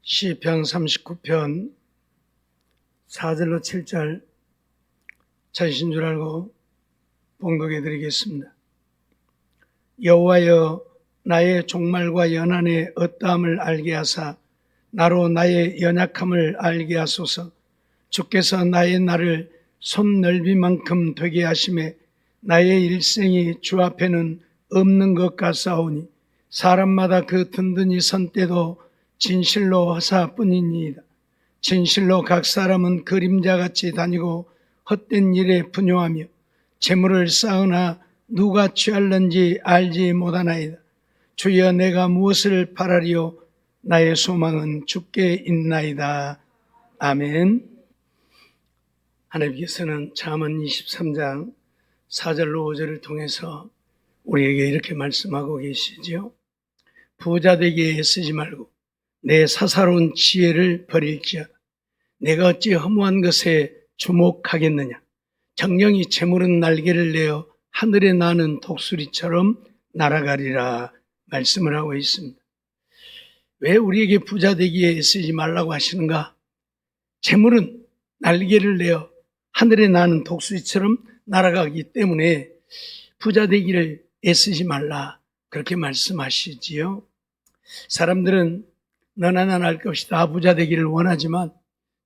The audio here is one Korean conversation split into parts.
시편 39편 4절로 7절 전신 줄 알고 봉독해 드리겠습니다. 여호와여, 나의 종말과 연한의 어떠함을 알게 하사 나로 나의 연약함을 알게 하소서. 주께서 나의 날을 손넓이만큼 되게 하심에 나의 일생이 주 앞에는 없는 것 같사오니 사람마다 그 든든히 선 때도 진실로 하사뿐이니이다. 진실로 각 사람은 그림자같이 다니고 헛된 일에 분요하며 재물을 쌓으나 누가 취할는지 알지 못하나이다. 주여, 내가 무엇을 바라리요? 나의 소망은 주께 있나이다. 아멘. 하나님께서는 잠언 23장 4절로 5절을 통해서 우리에게 이렇게 말씀하고 계시죠. 부자 되기에 애쓰지 말고 내 사사로운 지혜를 버릴지어다. 내가 어찌 허무한 것에 주목하겠느냐. 정령이 재물은 날개를 내어 하늘에 나는 독수리처럼 날아가리라 말씀을 하고 있습니다. 왜 우리에게 부자 되기에 애쓰지 말라고 하시는가? 재물은 날개를 내어 하늘에 나는 독수리처럼 날아가기 때문에 부자 되기를 애쓰지 말라, 그렇게 말씀하시지요. 사람들은 너나 나나 할 것 없이 다 부자 되기를 원하지만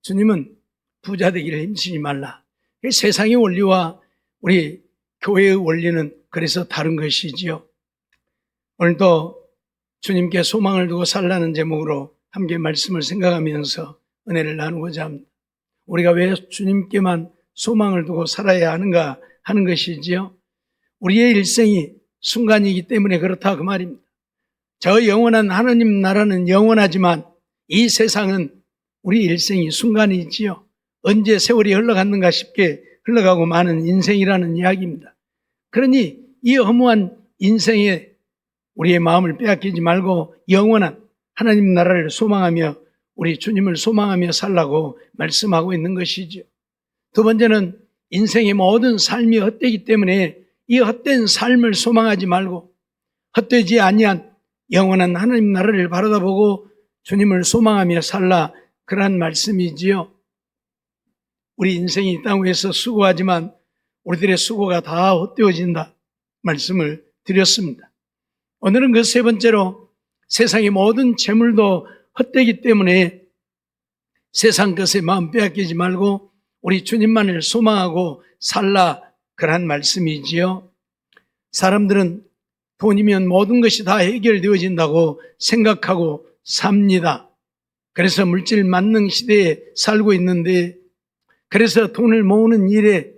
주님은 부자 되기를 힘쓰지 말라. 세상의 원리와 우리 교회의 원리는 그래서 다른 것이지요. 오늘도 주님께 소망을 두고 살라는 제목으로 함께 말씀을 생각하면서 은혜를 나누고자 합니다. 우리가 왜 주님께만 소망을 두고 살아야 하는가 하는 것이지요. 우리의 일생이 순간이기 때문에 그렇다 그 말입니다. 저 영원한 하나님 나라는 영원하지만 이 세상은 우리 일생이 순간이지요. 언제 세월이 흘러갔는가 싶게 흘러가고 마는 인생이라는 이야기입니다. 그러니 이 허무한 인생에 우리의 마음을 빼앗기지 말고 영원한 하나님 나라를 소망하며 우리 주님을 소망하며 살라고 말씀하고 있는 것이죠. 두 번째는 인생의 모든 삶이 헛되기 때문에 이 헛된 삶을 소망하지 말고 헛되지 아니한 영원한 하나님 나라를 바라다보고 주님을 소망하며 살라, 그러한 말씀이지요. 우리 인생이 이 땅 위에서 수고하지만 우리들의 수고가 다 헛되어진다 말씀을 드렸습니다. 오늘은 그 세 번째로 세상의 모든 재물도 헛되기 때문에 세상 것에 마음 빼앗기지 말고 우리 주님만을 소망하고 살라, 그러한 말씀이지요. 사람들은 돈이면 모든 것이 다 해결되어진다고 생각하고 삽니다. 그래서 물질 만능 시대에 살고 있는데, 그래서 돈을 모으는 일에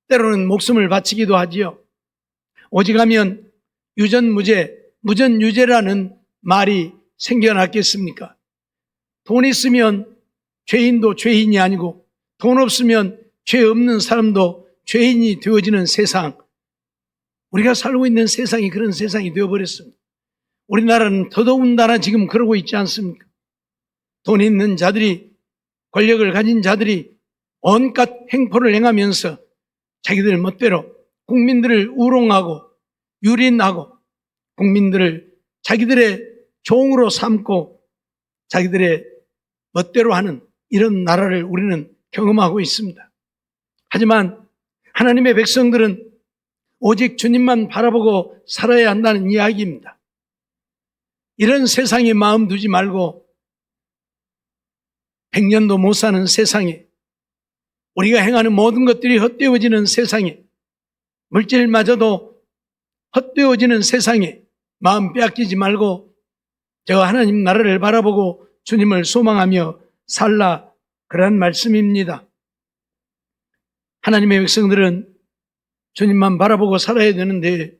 때로는 목숨을 바치기도 하지요. 오직하면 유전무죄, 무전유죄라는 말이 생겨났겠습니까? 돈 있으면 죄인도 죄인이 아니고 돈 없으면 죄 없는 사람도 죄인이 되어지는 세상, 우리가 살고 있는 세상이 그런 세상이 되어버렸습니다. 우리나라는 더더군다나 지금 그러고 있지 않습니까? 돈 있는 자들이, 권력을 가진 자들이 온갖 행포를 행하면서 자기들 멋대로 국민들을 우롱하고 유린하고 국민들을 자기들의 종으로 삼고 자기들의 멋대로 하는 이런 나라를 우리는 경험하고 있습니다. 하지만 하나님의 백성들은 오직 주님만 바라보고 살아야 한다는 이야기입니다. 이런 세상에 마음 두지 말고 100년도 못 사는 세상에, 우리가 행하는 모든 것들이 헛되어지는 세상에, 물질마저도 헛되어지는 세상에 마음 빼앗기지 말고 저 하나님 나라를 바라보고 주님을 소망하며 살라, 그러한 말씀입니다. 하나님의 백성들은 주님만 바라보고 살아야 되는데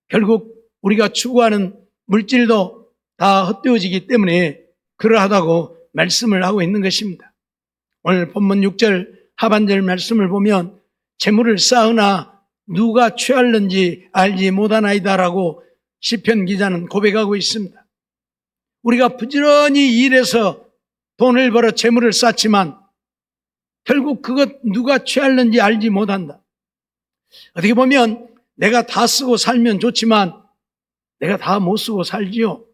결국 우리가 추구하는 물질도 다 헛되어지기 때문에 그러하다고 말씀을 하고 있는 것입니다. 오늘 본문 6절 하반절 말씀을 보면 재물을 쌓으나 누가 취할는지 알지 못하나이다라고 시편 기자는 고백하고 있습니다. 우리가 부지런히 일해서 돈을 벌어 재물을 쌓지만 결국 그것 누가 취할는지 알지 못한다. 어떻게 보면 내가 다 쓰고 살면 좋지만 내가 다 못 쓰고 살지요.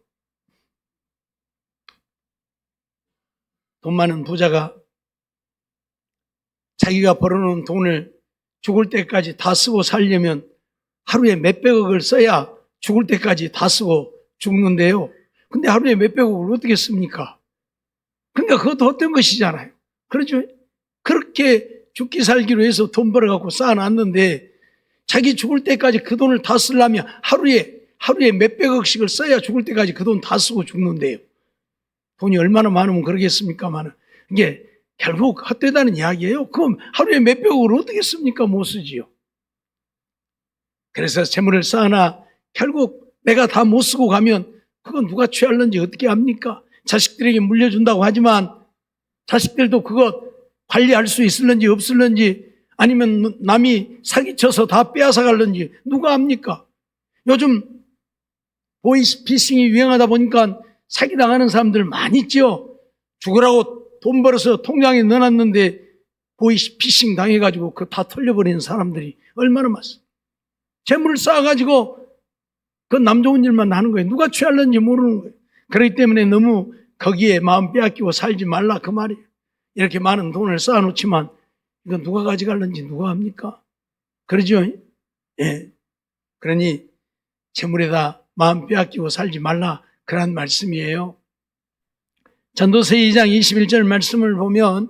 돈 많은 부자가 자기가 벌어놓은 돈을 죽을 때까지 다 쓰고 살려면 하루에 몇백억을 써야 죽을 때까지 다 쓰고 죽는데요. 근데 하루에 몇백억을 어떻게 씁니까? 그러니까 그것도 헛된 것이잖아요. 그렇죠? 그렇게 죽기 살기로 해서 돈 벌어갖고 쌓아놨는데 자기 죽을 때까지 그 돈을 다 쓰려면 하루에 몇백억씩을 써야 죽을 때까지 그 돈 다 쓰고 죽는데요. 돈이 얼마나 많으면 그러겠습니까만은 이게 결국 헛되다는 이야기예요. 그럼 하루에 몇백억을 어떻게 씁니까? 못 쓰지요. 그래서 재물을 쌓아나 결국 내가 다 못 쓰고 가면 그건 누가 취할는지 어떻게 합니까? 자식들에게 물려준다고 하지만 자식들도 그것 관리할 수 있을는지 없을는지 아니면 남이 사기쳐서 다 빼앗아 갈는지 누가 압니까? 요즘 보이스피싱이 유행하다 보니까 사기당하는 사람들 많이 있죠. 죽으라고 돈 벌어서 통장에 넣어놨는데 보이스피싱 당해가지고 그거 다 털려버리는 사람들이 얼마나 많습니까? 재물을 쌓아가지고 그 남 좋은 일만 하는 거예요. 누가 취할는지 모르는 거예요. 그렇기 때문에 너무 거기에 마음 빼앗기고 살지 말라 그 말이에요. 이렇게 많은 돈을 쌓아놓지만 이건 누가 가져갈는지 누가 합니까? 그러죠? 예. 그러니 재물에다 마음 빼앗기고 살지 말라 그런 말씀이에요. 전도서 2장 21절 말씀을 보면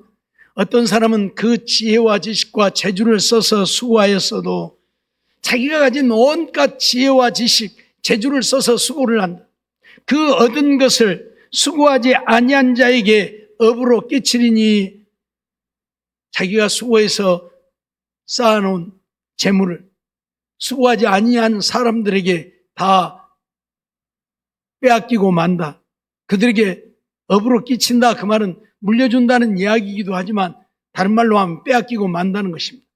어떤 사람은 그 지혜와 지식과 재주를 써서 수고하였어도 자기가 가진 온갖 지혜와 지식, 재주를 써서 수고를 한다. 그 얻은 것을 수고하지 아니한 자에게 업으로 끼치리니 자기가 수고해서 쌓아놓은 재물을 수고하지 아니한 사람들에게 다 빼앗기고 만다. 그들에게 업으로 끼친다. 그 말은 물려준다는 이야기이기도 하지만 다른 말로 하면 빼앗기고 만다는 것입니다.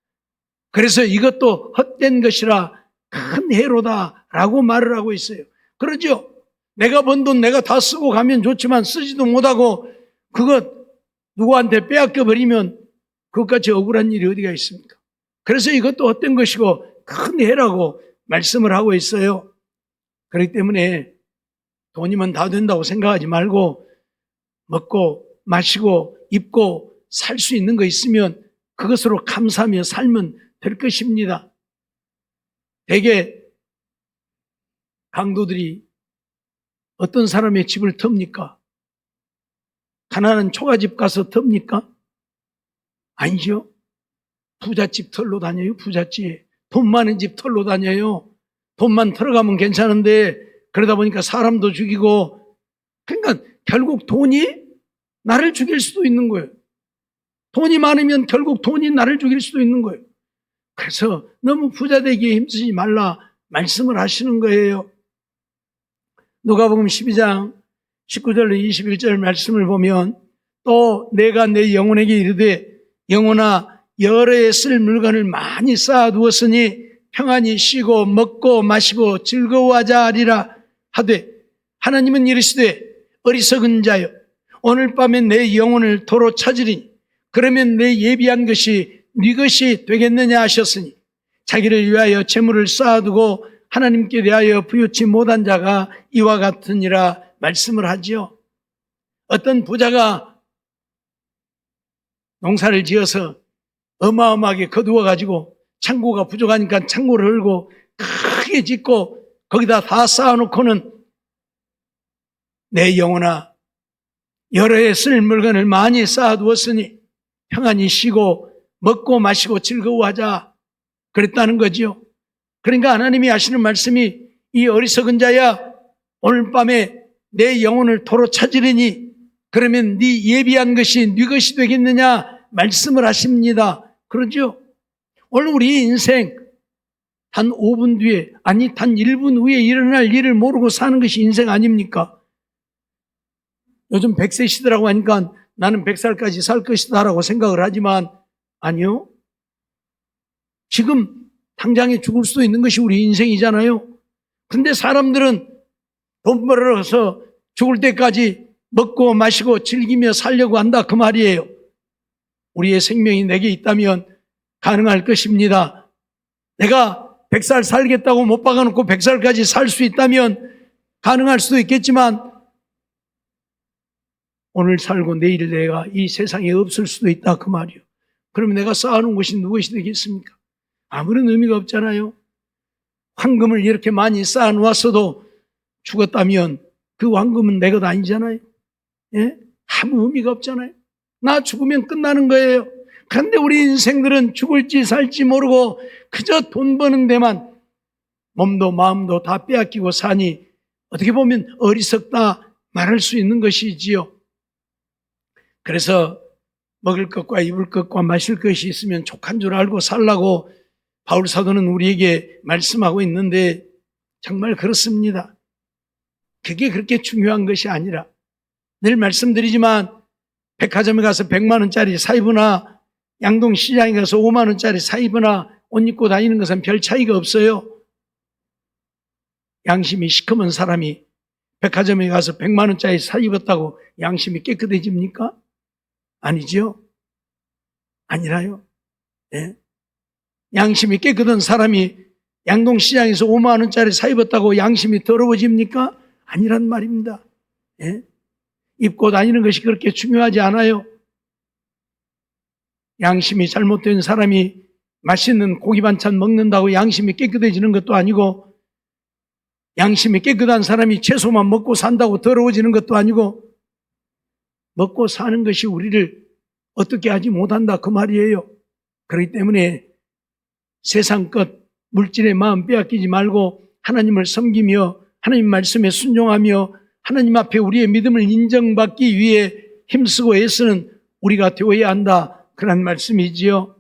그래서 이것도 헛된 것이라 큰 해로다라고 말을 하고 있어요. 그러죠? 내가 번 돈 내가 다 쓰고 가면 좋지만 쓰지도 못하고 그것 누구한테 빼앗겨 버리면 그것같이 억울한 일이 어디가 있습니까? 그래서 이것도 헛된 것이고 큰 해라고 말씀을 하고 있어요. 그렇기 때문에 돈이면 다 된다고 생각하지 말고 먹고 마시고 입고 살 수 있는 거 있으면 그것으로 감사하며 살면 될 것입니다. 대개 강도들이 어떤 사람의 집을 텁니까? 가난한 초가집 가서 텁니까? 아니죠. 부잣집 털로 다녀요. 부잣집. 돈 많은 집 털로 다녀요. 돈만 털어가면 괜찮은데 그러다 보니까 사람도 죽이고 그러니까 결국 돈이 나를 죽일 수도 있는 거예요. 돈이 많으면 결국 돈이 나를 죽일 수도 있는 거예요. 그래서 너무 부자 되기에 힘쓰지 말라 말씀을 하시는 거예요. 누가복음 12장 19절로 21절 말씀을 보면 또 내가 내 영혼에게 이르되 영혼아 여러 해 쓸 물건을 많이 쌓아두었으니 평안히 쉬고 먹고 마시고 즐거워하자 하리라 하되 하나님은 이르시되 어리석은 자여 오늘 밤에 내 영혼을 도로 찾으리니 그러면 내 예비한 것이 네 것이 되겠느냐 하셨으니 자기를 위하여 재물을 쌓아두고 하나님께 대하여 부유치 못한 자가 이와 같으니라 말씀을 하지요. 어떤 부자가 농사를 지어서 어마어마하게 거두어가지고 창고가 부족하니까 창고를 열고 크게 짓고 거기다 다 쌓아놓고는 내 영혼아 여러 해 쓸 물건을 많이 쌓아두었으니 평안히 쉬고 먹고 마시고 즐거워하자 그랬다는 거지요. 그러니까 하나님이 하시는 말씀이 이 어리석은 자야 오늘 밤에 내 영혼을 도로 찾으리니 그러면 네 예비한 것이 네 것이 되겠느냐 말씀을 하십니다. 그러죠? 오늘 우리 인생 단 5분 뒤에 아니 단 1분 후에 일어날 일을 모르고 사는 것이 인생 아닙니까? 요즘 100세 시대라고 하니까 나는 100살까지 살 것이다 라고 생각을 하지만 아니요. 지금 당장에 죽을 수도 있는 것이 우리 인생이잖아요. 근데 사람들은 돈 벌어서 죽을 때까지 먹고 마시고 즐기며 살려고 한다 그 말이에요. 우리의 생명이 내게 있다면 가능할 것입니다. 내가 100살 살겠다고 못 박아놓고 100살까지 살 수 있다면 가능할 수도 있겠지만 오늘 살고 내일 내가 이 세상에 없을 수도 있다 그 말이요. 그러면 내가 쌓아놓은 것이 무엇이 되겠습니까? 아무런 의미가 없잖아요. 황금을 이렇게 많이 쌓아놓았어도 죽었다면 그 황금은 내 것 아니잖아요. 예? 아무 의미가 없잖아요. 나 죽으면 끝나는 거예요. 그런데 우리 인생들은 죽을지 살지 모르고 그저 돈 버는 데만 몸도 마음도 다 빼앗기고 사니 어떻게 보면 어리석다 말할 수 있는 것이지요. 그래서 먹을 것과 입을 것과 마실 것이 있으면 족한 줄 알고 살라고 바울 사도는 우리에게 말씀하고 있는데 정말 그렇습니다. 그게 그렇게 중요한 것이 아니라 늘 말씀드리지만 백화점에 가서 100만 원짜리 사 입으나 양동시장에 가서 5만 원짜리 사 입으나 옷 입고 다니는 것은 별 차이가 없어요. 양심이 시커먼 사람이 백화점에 가서 100만 원짜리 사 입었다고 양심이 깨끗해집니까? 아니죠. 아니라요. 네. 양심이 깨끗한 사람이 양동시장에서 5만 원짜리 사 입었다고 양심이 더러워집니까? 아니란 말입니다. 네. 입고 다니는 것이 그렇게 중요하지 않아요. 양심이 잘못된 사람이 맛있는 고기 반찬 먹는다고 양심이 깨끗해지는 것도 아니고 양심이 깨끗한 사람이 채소만 먹고 산다고 더러워지는 것도 아니고 먹고 사는 것이 우리를 어떻게 하지 못한다 그 말이에요. 그렇기 때문에 세상 것 물질의 마음 빼앗기지 말고 하나님을 섬기며 하나님 말씀에 순종하며 하나님 앞에 우리의 믿음을 인정받기 위해 힘쓰고 애쓰는 우리가 되어야 한다 그런 말씀이지요.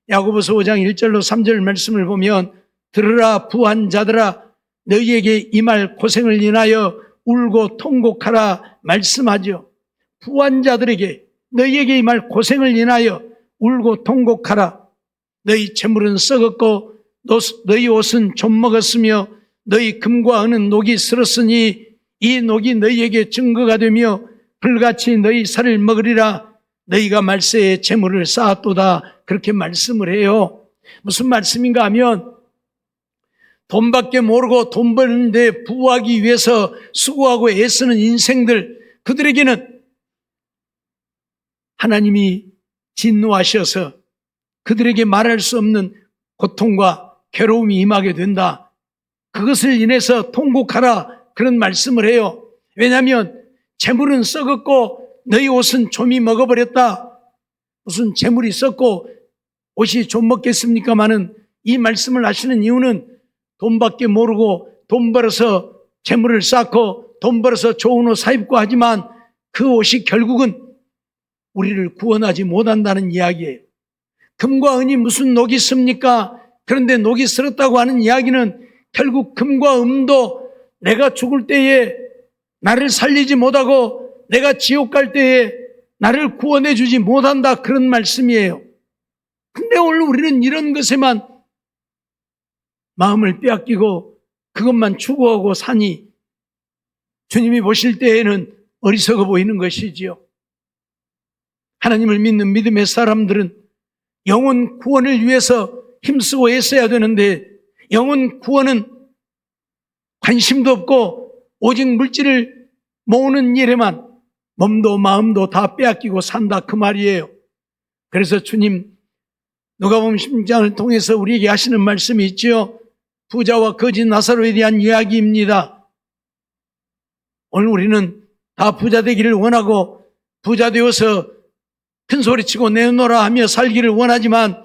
야고보서 5장 1절로 3절 말씀을 보면 들으라 부한 자들아 너희에게 이 말 고생을 인하여 울고 통곡하라 말씀하죠. 부한 자들에게 너희에게 이 말 고생을 인하여 울고 통곡하라. 너희 재물은 썩었고 너희 옷은 좀 먹었으며 너희 금과 은은 녹이 슬었으니 이 녹이 너희에게 증거가 되며 불같이 너희 살을 먹으리라. 너희가 말세에 재물을 쌓았도다 그렇게 말씀을 해요. 무슨 말씀인가 하면 돈밖에 모르고 돈 버는데 부하기 위해서 수고하고 애쓰는 인생들 그들에게는 하나님이 진노하셔서 그들에게 말할 수 없는 고통과 괴로움이 임하게 된다. 그것을 인해서 통곡하라 그런 말씀을 해요. 왜냐하면 재물은 썩었고 너희 옷은 좀이 먹어버렸다. 무슨 재물이 썩고 옷이 좀 먹겠습니까마는 이 말씀을 하시는 이유는 돈밖에 모르고 돈 벌어서 재물을 쌓고 돈 벌어서 좋은 옷 사입고 하지만 그 옷이 결국은 우리를 구원하지 못한다는 이야기예요. 금과 은이 무슨 녹이 씁니까? 그런데 녹이 슬었다고 하는 이야기는 결국 금과 은도 내가 죽을 때에 나를 살리지 못하고 내가 지옥 갈 때에 나를 구원해 주지 못한다 그런 말씀이에요. 근데 오늘 우리는 이런 것에만 마음을 빼앗기고 그것만 추구하고 사니 주님이 보실 때에는 어리석어 보이는 것이지요. 하나님을 믿는 믿음의 사람들은 영혼 구원을 위해서 힘쓰고 애써야 되는데 영혼 구원은 관심도 없고 오직 물질을 모으는 일에만 몸도 마음도 다 빼앗기고 산다 그 말이에요. 그래서 주님 누가복음 10장을 통해서 우리에게 하시는 말씀이 있죠. 부자와 거지 나사로에 대한 이야기입니다. 오늘 우리는 다 부자 되기를 원하고 부자 되어서 큰 소리치고 내놓으라 하며 살기를 원하지만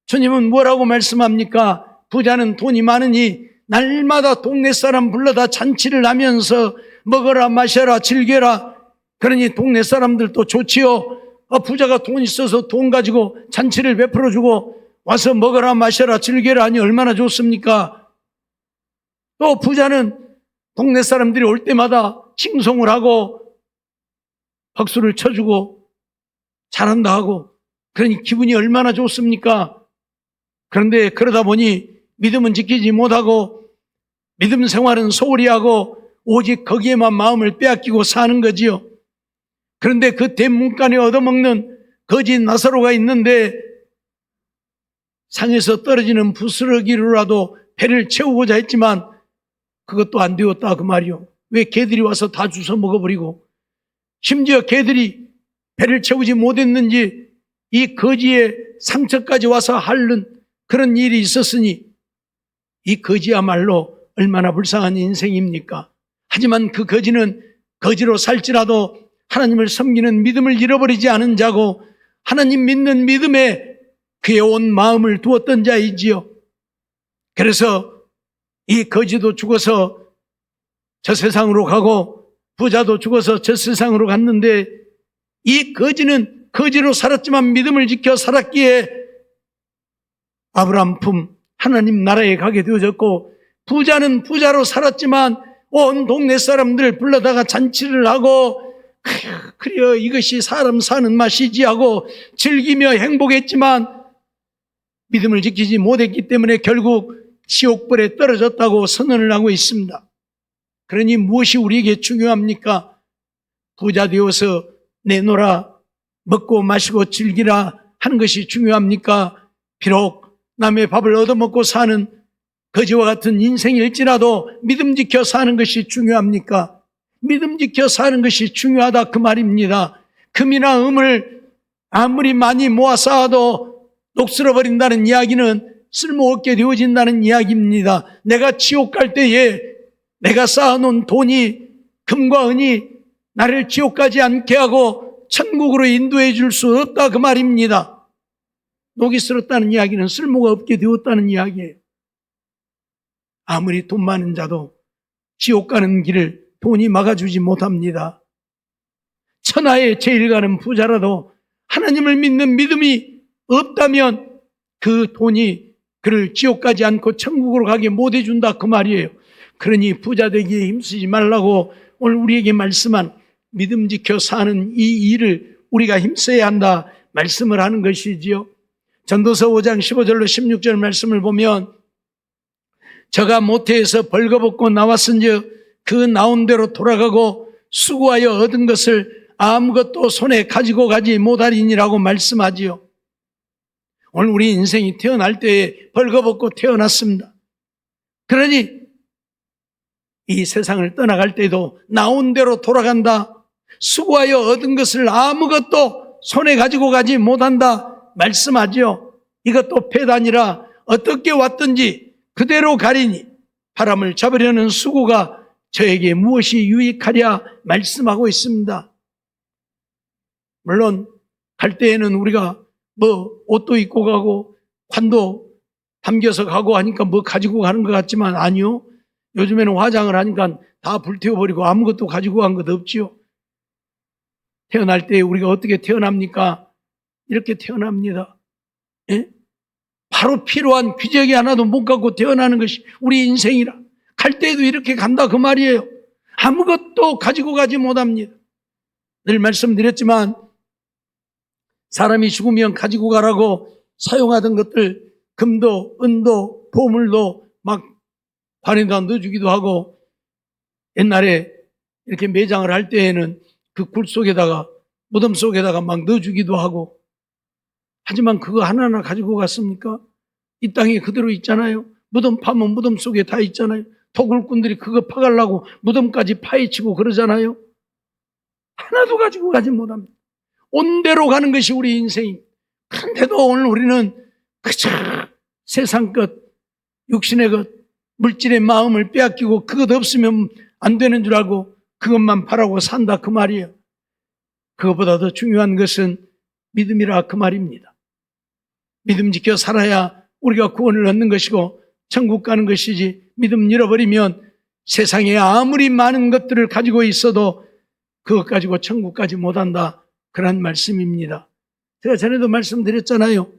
주님은 뭐라고 말씀합니까? 부자는 돈이 많으니 날마다 동네 사람 불러다 잔치를 하면서 먹어라 마셔라 즐겨라. 그러니 동네 사람들도 좋지요. 부자가 돈 있어서 돈 가지고 잔치를 베풀어주고 와서 먹어라 마셔라 즐겨라 하니 얼마나 좋습니까? 또 부자는 동네 사람들이 올 때마다 칭송을 하고 박수를 쳐주고 잘한다 하고 그러니 기분이 얼마나 좋습니까? 그런데 그러다 보니 믿음은 지키지 못하고 믿음 생활은 소홀히 하고 오직 거기에만 마음을 빼앗기고 사는 거지요. 그런데 그 대문간에 얻어먹는 거지 나사로가 있는데 산에서 떨어지는 부스러기로라도 배를 채우고자 했지만 그것도 안 되었다 그 말이요. 왜 개들이 와서 다 주워 먹어버리고 심지어 개들이 배를 채우지 못했는지 이 거지의 상처까지 와서 핥는 그런 일이 있었으니 이 거지야말로 얼마나 불쌍한 인생입니까? 하지만 그 거지는 거지로 살지라도 하나님을 섬기는 믿음을 잃어버리지 않은 자고 하나님 믿는 믿음에 그의 온 마음을 두었던 자이지요. 그래서 이 거지도 죽어서 저 세상으로 가고 부자도 죽어서 저 세상으로 갔는데 이 거지는 거지로 살았지만 믿음을 지켜 살았기에 아브라함 품 하나님 나라에 가게 되어졌고, 부자는 부자로 살았지만 온 동네 사람들 불러다가 잔치를 하고 그래요 이것이 사람 사는 맛이지 하고 즐기며 행복했지만 믿음을 지키지 못했기 때문에 결국 지옥불에 떨어졌다고 선언을 하고 있습니다. 그러니 무엇이 우리에게 중요합니까? 부자 되어서 내놓으라, 먹고 마시고 즐기라 하는 것이 중요합니까? 비록 남의 밥을 얻어먹고 사는 거지와 같은 인생일지라도 믿음 지켜 사는 것이 중요합니까? 믿음 지켜 사는 것이 중요하다 그 말입니다. 금이나 음을 아무리 많이 모아 쌓아도 녹슬어버린다는 이야기는 쓸모없게 되어진다는 이야기입니다. 내가 지옥 갈 때에 내가 쌓아놓은 돈이, 금과 은이 나를 지옥 가지 않게 하고 천국으로 인도해 줄 수 없다 그 말입니다. 녹이 슬었다는 이야기는 쓸모가 없게 되었다는 이야기예요. 아무리 돈 많은 자도 지옥 가는 길을 돈이 막아주지 못합니다. 천하에 제일 가는 부자라도 하나님을 믿는 믿음이 없다면 그 돈이 그를 지옥 가지 않고 천국으로 가게 못 해준다 그 말이에요. 그러니 부자 되기에 힘쓰지 말라고 오늘 우리에게 말씀한 믿음 지켜 사는 이 일을 우리가 힘써야 한다 말씀을 하는 것이지요. 전도서 5장 15절로 16절 말씀을 보면 저가 모태에서 벌거벗고 나왔은즉 그 나온 대로 돌아가고 수고하여 얻은 것을 아무것도 손에 가지고 가지 못하리니라고 말씀하지요. 오늘 우리 인생이 태어날 때에 벌거벗고 태어났습니다. 그러니 이 세상을 떠나갈 때도 나온 대로 돌아간다. 수고하여 얻은 것을 아무것도 손에 가지고 가지 못한다 말씀하지요. 이것도 폐단이라 어떻게 왔든지 그대로 가리니 바람을 잡으려는 수고가 저에게 무엇이 유익하랴 말씀하고 있습니다. 물론 갈 때에는 우리가 옷도 입고 가고 관도 담겨서 가고 하니까 가지고 가는 것 같지만 아니요. 요즘에는 화장을 하니까 다 불태워버리고 아무것도 가지고 간 것 없지요. 태어날 때 우리가 어떻게 태어납니까? 이렇게 태어납니다. 예? 바로 필요한 귀재기 하나도 못 갖고 태어나는 것이 우리 인생이라. 갈 때에도 이렇게 간다 그 말이에요. 아무것도 가지고 가지 못합니다. 늘 말씀드렸지만 사람이 죽으면 가지고 가라고 사용하던 것들, 금도 은도 보물도 막 관에다 넣어주기도 하고, 옛날에 이렇게 매장을 할 때에는 그 굴 속에다가 무덤 속에다가 막 넣어주기도 하고, 하지만 그거 하나하나 가지고 갔습니까? 이 땅에 그대로 있잖아요. 무덤 파면 무덤 속에 다 있잖아요. 토굴꾼들이 그거 파가려고 무덤까지 파헤치고 그러잖아요. 하나도 가지고 가지 못합니다. 온 대로 가는 것이 우리 인생입니다. 그런데도 오늘 우리는 그저 세상 것, 육신의 것, 물질의 마음을 빼앗기고 그것 없으면 안 되는 줄 알고 그것만 바라고 산다 그 말이에요. 그것보다 더 중요한 것은 믿음이라 그 말입니다. 믿음 지켜 살아야 우리가 구원을 얻는 것이고 천국 가는 것이지, 믿음 잃어버리면 세상에 아무리 많은 것들을 가지고 있어도 그것 가지고 천국 가지 못한다 그런 말씀입니다. 제가 전에도 말씀드렸잖아요.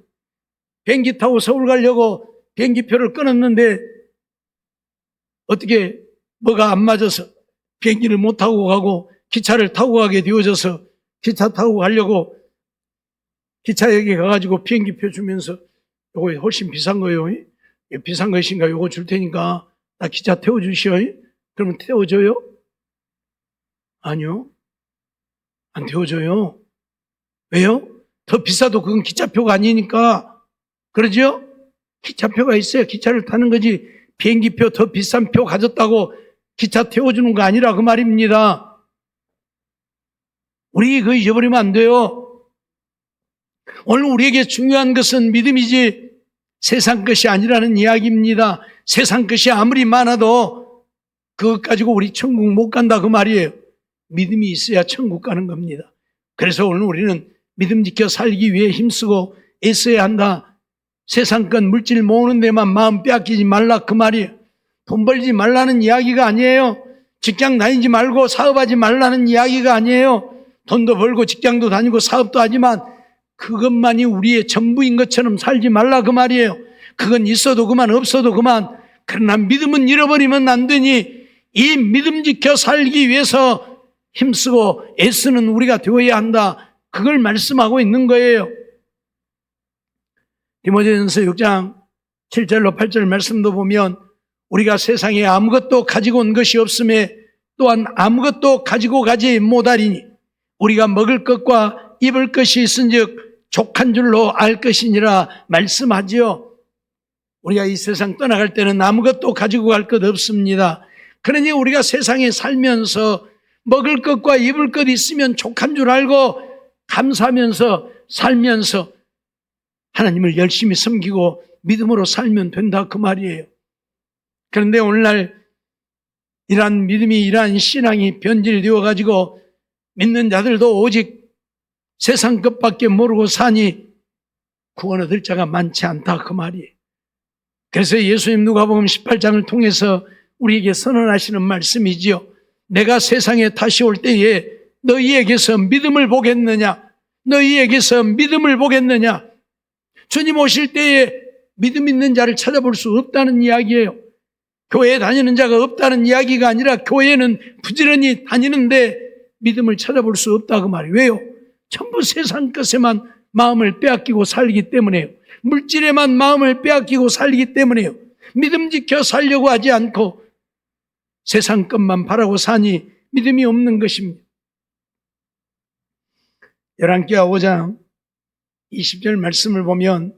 비행기 타고 서울 가려고 비행기표를 끊었는데 어떻게 뭐가 안 맞아서 비행기를 못 타고 가고 기차를 타고 가게 되어져서 기차 타고 가려고 기차역에 가가지고 비행기표 주면서 요거 훨씬 비싼 거예요. 비싼 것인가 요거 줄 테니까 나 기차 태워주시오. 그러면 태워줘요? 아니요. 안 태워줘요. 왜요? 더 비싸도 그건 기차표가 아니니까. 그러죠? 기차표가 있어야 기차를 타는 거지, 비행기표 더 비싼 표 가졌다고 기차 태워주는 거 아니라 그 말입니다. 우리 그거 잊어버리면 안 돼요. 오늘 우리에게 중요한 것은 믿음이지 세상 것이 아니라는 이야기입니다. 세상 것이 아무리 많아도 그것 가지고 우리 천국 못 간다 그 말이에요. 믿음이 있어야 천국 가는 겁니다. 그래서 오늘 우리는 믿음 지켜 살기 위해 힘쓰고 애써야 한다. 세상권 물질 모으는 데만 마음 빼앗기지 말라 그 말이에요. 돈 벌지 말라는 이야기가 아니에요. 직장 다니지 말고 사업하지 말라는 이야기가 아니에요. 돈도 벌고 직장도 다니고 사업도 하지만 그것만이 우리의 전부인 것처럼 살지 말라 그 말이에요. 그건 있어도 그만 없어도 그만. 그러나 믿음은 잃어버리면 안 되니 이 믿음 지켜 살기 위해서 힘쓰고 애쓰는 우리가 되어야 한다. 그걸 말씀하고 있는 거예요. 디모데전서 6장 7절로 8절 말씀도 보면 우리가 세상에 아무것도 가지고 온 것이 없음에 또한 아무것도 가지고 가지 못하리니 우리가 먹을 것과 입을 것이 있은즉 족한 줄로 알 것이니라 말씀하지요. 우리가 이 세상 떠나갈 때는 아무것도 가지고 갈 것 없습니다. 그러니 우리가 세상에 살면서 먹을 것과 입을 것 있으면 족한 줄 알고 감사하면서 살면서 하나님을 열심히 섬기고 믿음으로 살면 된다 그 말이에요. 그런데 오늘날 이러한 믿음이 이러한 신앙이 변질되어 가지고 믿는 자들도 오직 세상 것밖에 모르고 사니 구원 얻을 자가 많지 않다 그 말이에요. 그래서 예수님 누가복음 18장을 통해서 우리에게 선언하시는 말씀이지요. 내가 세상에 다시 올 때에 너희에게서 믿음을 보겠느냐? 너희에게서 믿음을 보겠느냐? 주님 오실 때에 믿음 있는 자를 찾아볼 수 없다는 이야기예요. 교회에 다니는 자가 없다는 이야기가 아니라 교회는 부지런히 다니는데 믿음을 찾아볼 수 없다 그 말이에요. 왜요? 전부 세상 것에만 마음을 빼앗기고 살기 때문에요. 물질에만 마음을 빼앗기고 살기 때문에요. 믿음 지켜 살려고 하지 않고 세상 것만 바라고 사니 믿음이 없는 것입니다. 열왕기하 5장 20절 말씀을 보면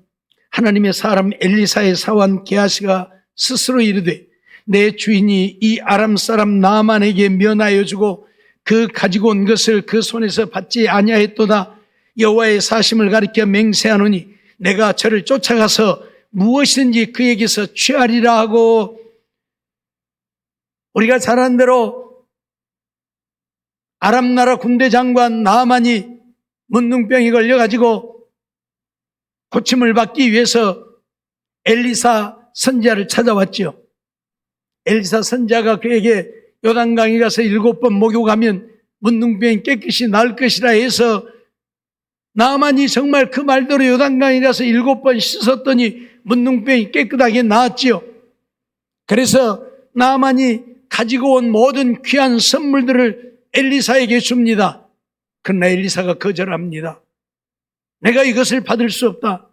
하나님의 사람 엘리사의 사원 게하시가 스스로 이르되 내 주인이 이 아람 사람 나아만에게 면하여 주고 그 가지고 온 것을 그 손에서 받지 아니하였도다. 여호와의 사심을 가리켜 맹세하노니 내가 저를 쫓아가서 무엇이든지 그에게서 취하리라 하고. 우리가 잘 아는 대로 아람 나라 군대 장관 나아만이 문둥병이 걸려가지고 고침을 받기 위해서 엘리사 선지자를 찾아왔죠. 엘리사 선지자가 그에게 요단강에 가서 7번 목욕하면 문둥병이 깨끗이 나을 것이라 해서 나아만이 정말 그 말대로 요단강에 가서 7번 씻었더니 문둥병이 깨끗하게 나았지요. 그래서 나아만이 가지고 온 모든 귀한 선물들을 엘리사에게 줍니다. 그러나 엘리사가 거절합니다. 내가 이것을 받을 수 없다.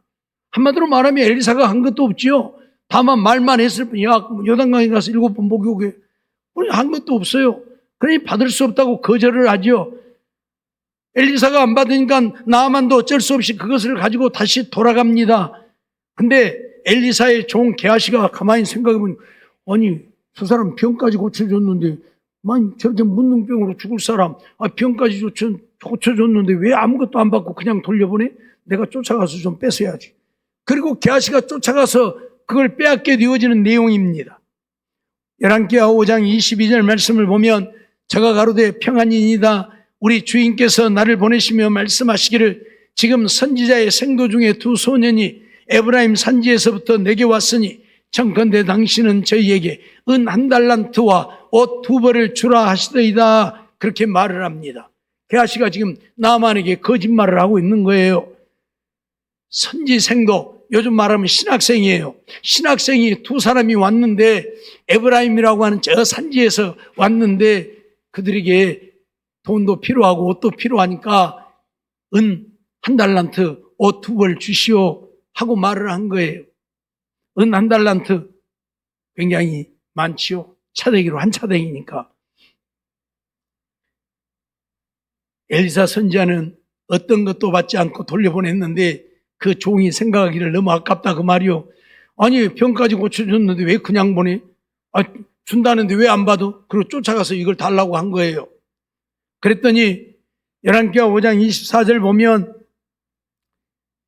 한마디로 말하면 엘리사가 한 것도 없지요. 다만 말만 했을 뿐. 야, 요단강에 가서 7번 목욕해. 우리 한 것도 없어요. 그러니 받을 수 없다고 거절을 하지요. 엘리사가 안 받으니까 나아만도 어쩔 수 없이 그것을 가지고 다시 돌아갑니다. 근데 엘리사의 종 게하시가 가만히 생각해보면 아니 저 사람 병까지 고쳐줬는데 저렇게 문둥병으로 죽을 사람 병까지 고쳐줬는데 왜 아무것도 안 받고 그냥 돌려보내? 내가 쫓아가서 좀 뺏어야지. 그리고 게하시가 쫓아가서 그걸 빼앗게 되어지는 내용입니다. 열왕기하 5장 22절 말씀을 보면 저가 가로되 평안이니이다. 우리 주인께서 나를 보내시며 말씀하시기를 지금 선지자의 생도 중에 2 소년이 에브라임 산지에서부터 내게 왔으니 청컨대 당신은 저희에게 은 1달란트와 옷 2벌을 주라 하시더이다. 그렇게 말을 합니다. 게하시가 지금 나아만에게 거짓말을 하고 있는 거예요. 선지생도 요즘 말하면 신학생이에요. 신학생이 2 사람이 왔는데 에브라임이라고 하는 저 산지에서 왔는데 그들에게 돈도 필요하고 옷도 필요하니까 은 1달란트 옷 2벌 주시오 하고 말을 한 거예요. 은 1달란트 굉장히 많지요. 차대기로 한 차대기니까. 엘리사 선지자는 어떤 것도 받지 않고 돌려보냈는데 그 종이 생각하기를 너무 아깝다 그 말이요. 아니 병까지 고쳐줬는데 왜 그냥 보내? 준다는데 왜 안 받아? 그리고 쫓아가서 이걸 달라고 한 거예요. 그랬더니 열왕기하 5장 24절 보면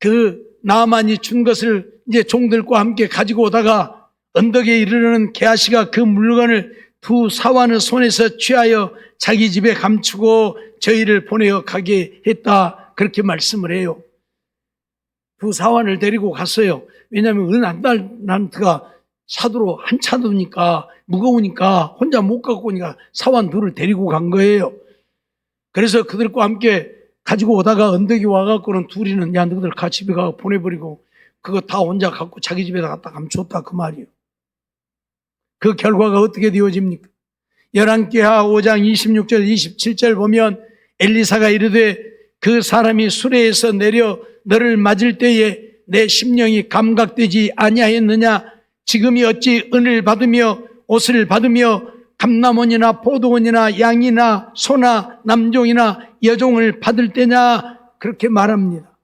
그 나아만이 준 것을 이제 종들과 함께 가지고 오다가 언덕에 이르르는 게하시가 그 물건을 두 사환의 손에서 취하여 자기 집에 감추고 저희를 보내어 가게 했다. 그렇게 말씀을 해요. 두 사환을 데리고 갔어요. 왜냐하면 은안달란트가 사도로 한 차도니까 무거우니까 혼자 못 갖고 오니까 사환 둘을 데리고 간 거예요. 그래서 그들과 함께 가지고 오다가 언덕에 와갖고는 둘이는 야 너희들 같이 집에 가서 보내버리고 그거 다 혼자 갖고 자기 집에다 갖다 감췄다 그 말이에요. 그 결과가 어떻게 되어집니까? 열왕기하 5장 26절 27절 보면 엘리사가 이르되 그 사람이 수레에서 내려 너를 맞을 때에 내 심령이 감각되지 아니하였느냐? 지금이 어찌 은을 받으며 옷을 받으며 감람원이나 포도원이나 양이나 소나 남종이나 여종을 받을 때냐? 그렇게 말합니다.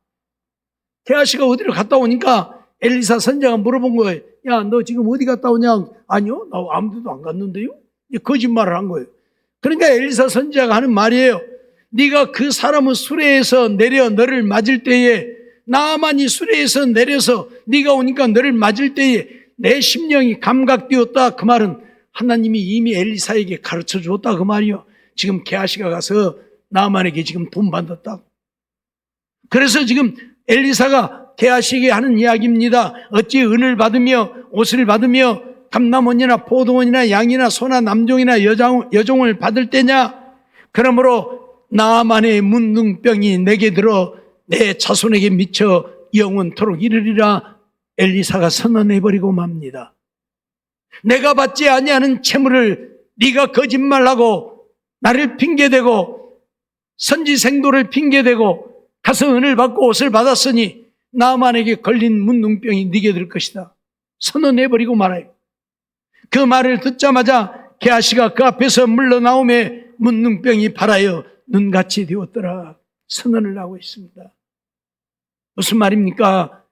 게하시가 어디로 갔다 오니까 엘리사 선지자가 물어본 거예요. 야, 너 지금 어디 갔다 오냐? 아니요, 나 아무 데도 안 갔는데요? 거짓말을 한 거예요. 그러니까 엘리사 선지자가 하는 말이에요. 네가 그 사람의 수레에서 내려 너를 맞을 때에 나아만이 수레에서 내려서 네가 오니까 너를 맞을 때에 내 심령이 감각되었다. 그 말은 하나님이 이미 엘리사에게 가르쳐 주었다 그 말이요. 지금 게하시가 가서 나아만에게 지금 돈 받았다. 그래서 지금 엘리사가 게하시에게 하는 이야기입니다. 어찌 은을 받으며 옷을 받으며 감람원이나 포도원이나 양이나 소나 남종이나 여종을 받을 때냐? 그러므로 나아만의 문둥병이 내게 들어 내 자손에게 미쳐 영원토록 이르리라. 엘리사가 선언해버리고 맙니다. 내가 받지 아니하는 채무를 네가 거짓말하고 나를 핑계대고 선지생도를 핑계대고 가서 은을 받고 옷을 받았으니 나아만에게 걸린 문둥병이 네게 될 것이다. 선언해버리고 말아요. 그 말을 듣자마자 게하시가 그 앞에서 물러나오매 문둥병이 발하여 눈같이 되었더라. 선언을 하고 있습니다. 무슨 말입니까?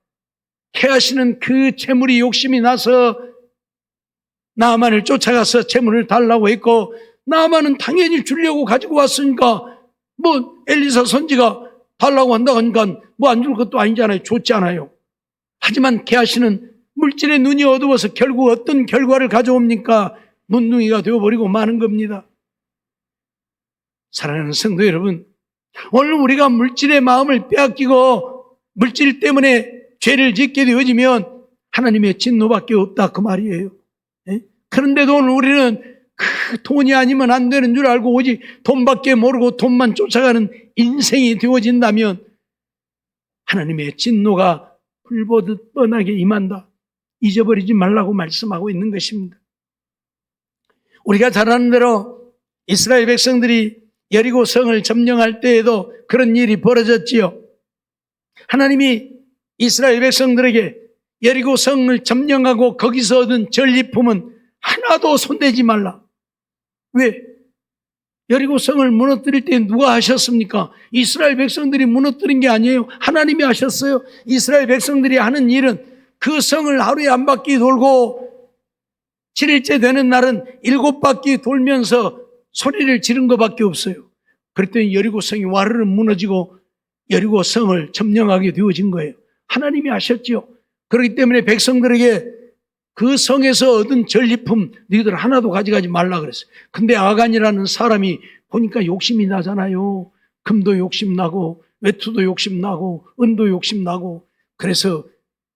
게하시는 그 재물이 욕심이 나서 나아만을 쫓아가서 재물을 달라고 했고 나아만은 당연히 주려고 가지고 왔으니까 뭐 엘리사 선지가 달라고 한다고 하니까 뭐 안 줄 것도 아니잖아요. 좋지 않아요. 하지만 게하시는 물질의 눈이 어두워서 결국 어떤 결과를 가져옵니까? 문둥이가 되어버리고 마는 겁니다. 사랑하는 성도 여러분, 오늘 우리가 물질의 마음을 빼앗기고 물질 때문에 죄를 짓게 되어지면 하나님의 진노밖에 없다 그 말이에요. 그런데도 오늘 우리는 그 돈이 아니면 안 되는 줄 알고 오직 돈밖에 모르고 돈만 쫓아가는 인생이 되어진다면 하나님의 진노가 불보듯 뻔하게 임한다. 잊어버리지 말라고 말씀하고 있는 것입니다. 우리가 잘 아는 대로 이스라엘 백성들이 여리고 성을 점령할 때에도 그런 일이 벌어졌지요. 하나님이 이스라엘 백성들에게 여리고 성을 점령하고 거기서 얻은 전리품은 하나도 손대지 말라. 왜? 여리고 성을 무너뜨릴 때 누가 하셨습니까? 이스라엘 백성들이 무너뜨린 게 아니에요. 하나님이 하셨어요. 이스라엘 백성들이 하는 일은 그 성을 하루에 한 바퀴 돌고 7일째 되는 날은 7바퀴 돌면서 소리를 지른 것밖에 없어요. 그랬더니 여리고 성이 와르르 무너지고 여리고 성을 점령하게 되어진 거예요. 하나님이 하셨죠. 그렇기 때문에 백성들에게 그 성에서 얻은 전리품 너희들 하나도 가져가지 말라 그랬어요. 근데 아간이라는 사람이 보니까 욕심이 나잖아요. 금도 욕심나고 외투도 욕심나고 은도 욕심나고 그래서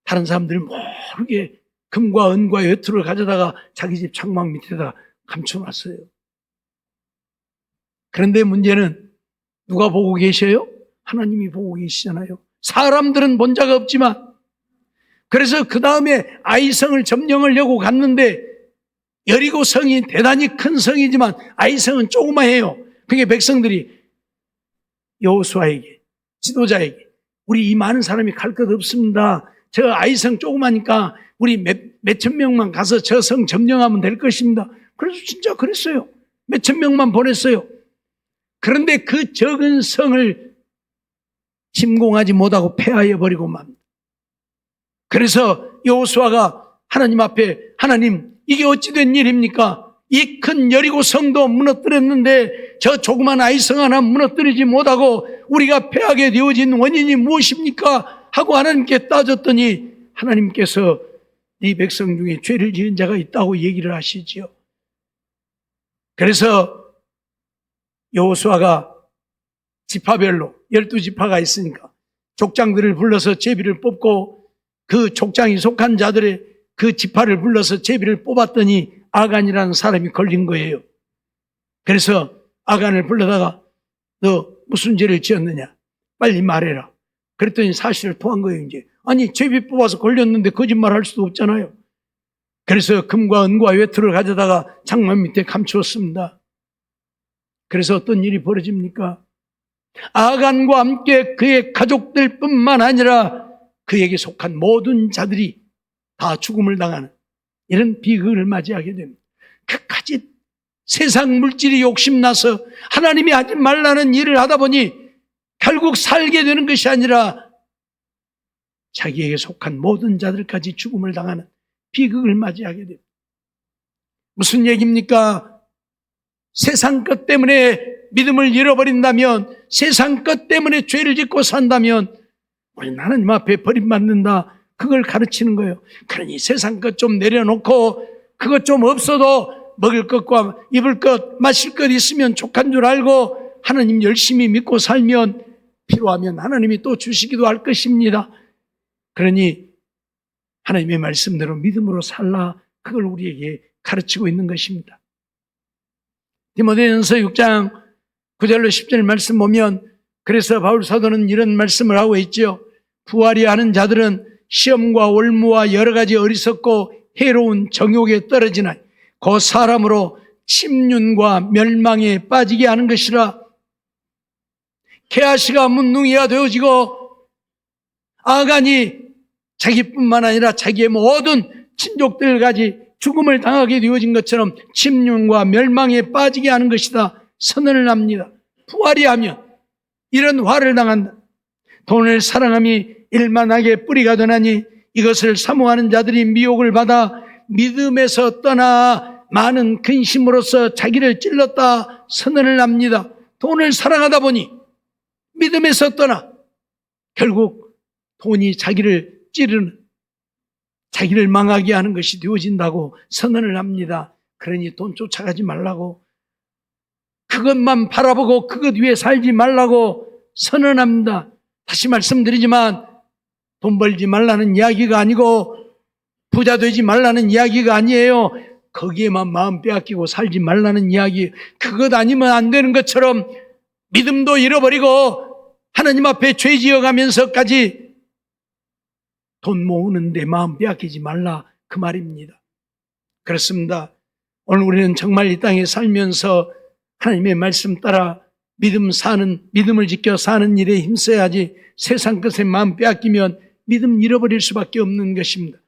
다른 사람들 모르게 금과 은과 외투를 가져다가 자기 집 창망 밑에다 감춰놨어요. 그런데 문제는 누가 보고 계셔요? 하나님이 보고 계시잖아요. 사람들은 본 적 없지만 그래서 그 다음에 아이성을 점령하려고 갔는데 여리고 성이 대단히 큰 성이지만 아이성은 조그마해요. 그게 백성들이 여호수아에게 지도자에게 우리 이 많은 사람이 갈 것 없습니다. 저 아이성 조그마니까 우리 몇천 명만 가서 저 성 점령하면 될 것입니다. 그래서 진짜 그랬어요. 몇천 명만 보냈어요. 그런데 그 적은 성을 침공하지 못하고 폐하해 버리고 맙니다. 그래서 여호수아가 하나님 앞에 하나님 이게 어찌 된 일입니까? 이 큰 여리고 성도 무너뜨렸는데 저 조그만 아이성 하나 무너뜨리지 못하고 우리가 패하게 되어진 원인이 무엇입니까? 하고 하나님께 따졌더니 하나님께서 네 백성 중에 죄를 지은 자가 있다고 얘기를 하시지요. 그래서 여호수아가 지파별로 12지파가 있으니까 족장들을 불러서 제비를 뽑고 그 족장이 속한 자들의 그 지파를 불러서 제비를 뽑았더니 아간이라는 사람이 걸린 거예요. 그래서 아간을 불러다가 너 무슨 죄를 지었느냐? 빨리 말해라. 그랬더니 사실을 토한 거예요, 이제. 아니, 제비 뽑아서 걸렸는데 거짓말 할 수도 없잖아요. 그래서 금과 은과 외투를 가져다가 장막 밑에 감추었습니다. 그래서 어떤 일이 벌어집니까? 아간과 함께 그의 가족들 뿐만 아니라 그에게 속한 모든 자들이 다 죽음을 당하는 이런 비극을 맞이하게 됩니다. 끝까지 세상 물질이 욕심나서 하나님이 하지 말라는 일을 하다 보니 결국 살게 되는 것이 아니라 자기에게 속한 모든 자들까지 죽음을 당하는 비극을 맞이하게 됩니다. 무슨 얘기입니까? 세상 것 때문에 믿음을 잃어버린다면, 세상 것 때문에 죄를 짓고 산다면 우리는 하나님 앞에 버림받는다, 그걸 가르치는 거예요. 그러니 세상 것 좀 내려놓고 그것 좀 없어도 먹을 것과 입을 것, 마실 것 있으면 족한 줄 알고 하나님 열심히 믿고 살면 필요하면 하나님이 또 주시기도 할 것입니다. 그러니 하나님의 말씀대로 믿음으로 살라, 그걸 우리에게 가르치고 있는 것입니다. 디모데전서 6장 9절로 10절 말씀 보면, 그래서 바울 사도는 이런 말씀을 하고 있죠. 부활이 하는 자들은 시험과 올무와 여러 가지 어리석고 해로운 정욕에 떨어지나 그 사람으로 침륜과 멸망에 빠지게 하는 것이라. 게하시가 문둥이가 되어지고 아간이 자기뿐만 아니라 자기의 모든 친족들까지 죽음을 당하게 되어진 것처럼 침륜과 멸망에 빠지게 하는 것이다 선언을 합니다. 부활이 하면 이런 화를 당한다. 돈을 사랑함이 일만하게 뿌리가 되나니 이것을 사모하는 자들이 미혹을 받아 믿음에서 떠나 많은 근심으로써 자기를 찔렀다 선언을 합니다. 돈을 사랑하다 보니 믿음에서 떠나 결국 돈이 자기를 찌르는, 자기를 망하게 하는 것이 되어진다고 선언을 합니다. 그러니 돈 쫓아가지 말라고, 그것만 바라보고 그것 위에 살지 말라고 선언합니다. 다시 말씀드리지만 돈 벌지 말라는 이야기가 아니고 부자 되지 말라는 이야기가 아니에요. 거기에만 마음 빼앗기고 살지 말라는 이야기. 그것 아니면 안 되는 것처럼 믿음도 잃어버리고 하나님 앞에 죄 지어가면서까지 돈 모으는 데 마음 빼앗기지 말라, 그 말입니다. 그렇습니다. 오늘 우리는 정말 이 땅에 살면서 하나님의 말씀 따라 믿음을 지켜 사는 일에 힘써야지, 세상 것에 마음 빼앗기면 믿음 잃어버릴 수밖에 없는 것입니다.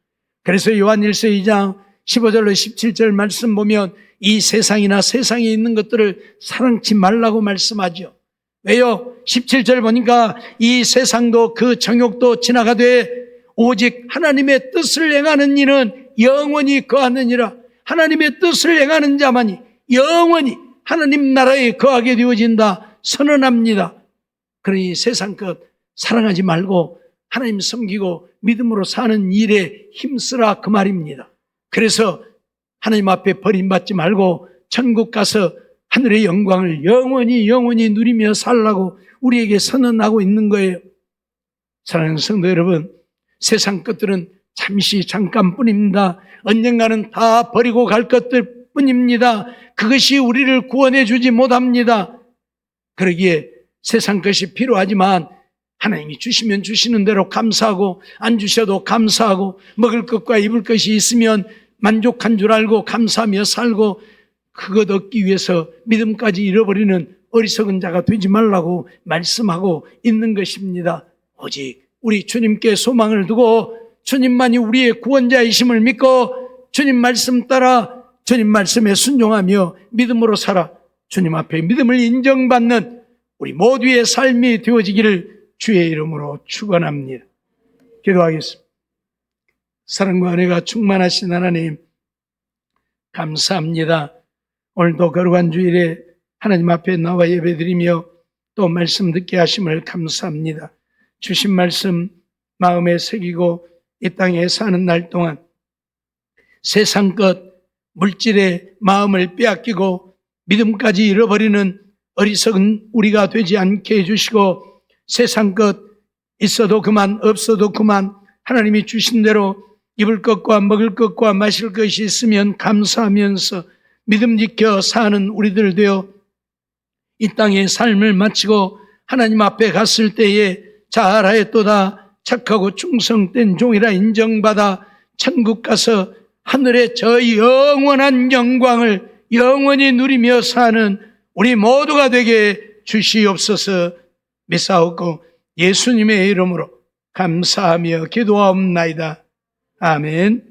그래서 요한일서 2장 15절로 17절 말씀 보면 이 세상이나 세상에 있는 것들을 사랑치 말라고 말씀하죠. 왜요? 17절 보니까 이 세상도 그 정욕도 지나가되 오직 하나님의 뜻을 행하는 이는 영원히 거하느니라. 하나님의 뜻을 행하는 자만이 영원히 하나님 나라에 거하게 되어진다 선언합니다. 그러니 세상 것 사랑하지 말고 하나님 섬기고 믿음으로 사는 일에 힘쓰라, 그 말입니다. 그래서 하나님 앞에 버림받지 말고 천국 가서 하늘의 영광을 영원히 누리며 살라고 우리에게 선언하고 있는 거예요. 사랑하는 성도 여러분, 세상 것들은 잠시 잠깐뿐입니다. 언젠가는 다 버리고 갈 것들 뿐입니다. 그것이 우리를 구원해 주지 못합니다. 그러기에 세상 것이 필요하지만 하나님이 주시면 주시는 대로 감사하고, 안 주셔도 감사하고, 먹을 것과 입을 것이 있으면 만족한 줄 알고 감사하며 살고, 그것 얻기 위해서 믿음까지 잃어버리는 어리석은 자가 되지 말라고 말씀하고 있는 것입니다. 오직 우리 주님께 소망을 두고 주님만이 우리의 구원자이심을 믿고 주님 말씀 따라 주님 말씀에 순종하며 믿음으로 살아 주님 앞에 믿음을 인정받는 우리 모두의 삶이 되어지기를 주의 이름으로 축원합니다. 기도하겠습니다. 사랑과 은혜가 충만하신 하나님, 감사합니다. 오늘도 거룩한 주일에 하나님 앞에 나와 예배드리며 또 말씀 듣게 하심을 감사합니다. 주신 말씀 마음에 새기고 이 땅에 사는 날 동안 세상 것, 물질의 마음을 빼앗기고 믿음까지 잃어버리는 어리석은 우리가 되지 않게 해주시고, 세상 것 있어도 그만 없어도 그만 하나님이 주신 대로 입을 것과 먹을 것과 마실 것이 있으면 감사하면서 믿음 지켜 사는 우리들 되어 이 땅의 삶을 마치고 하나님 앞에 갔을 때에 잘하였도다, 착하고 충성된 종이라 인정받아 천국 가서 하늘의 저 영원한 영광을 영원히 누리며 사는 우리 모두가 되게 주시옵소서 믿사옵고 예수님의 이름으로 감사하며 기도하옵나이다. 아멘.